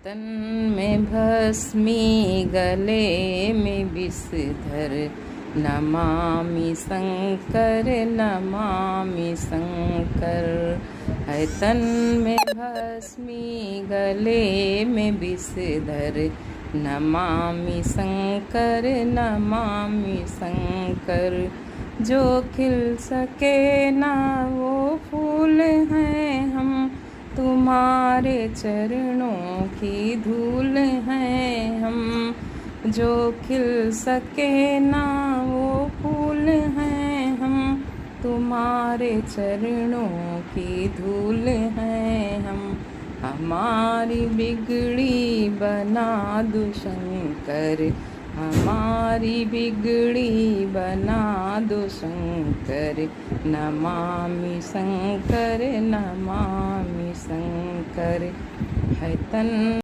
तन में भस्मी गले में विषधर, नमामि शंकर नमामि शंकर। है तन में भस्मी गले में विषधर, नमामि शंकर नमामि शंकर। जो खिल सके ना वो फूल हैं हम, तुम्हारे चरणों की धूल हैं हम। जो खिल सके ना वो फूल हैं हम, तुम्हारे चरणों की धूल हैं हम। हमारी बिगड़ी बना दो शंकर, हमारी बिगड़ी बना दो शंकर। नमामि शंकर नमामि शंकर। है तन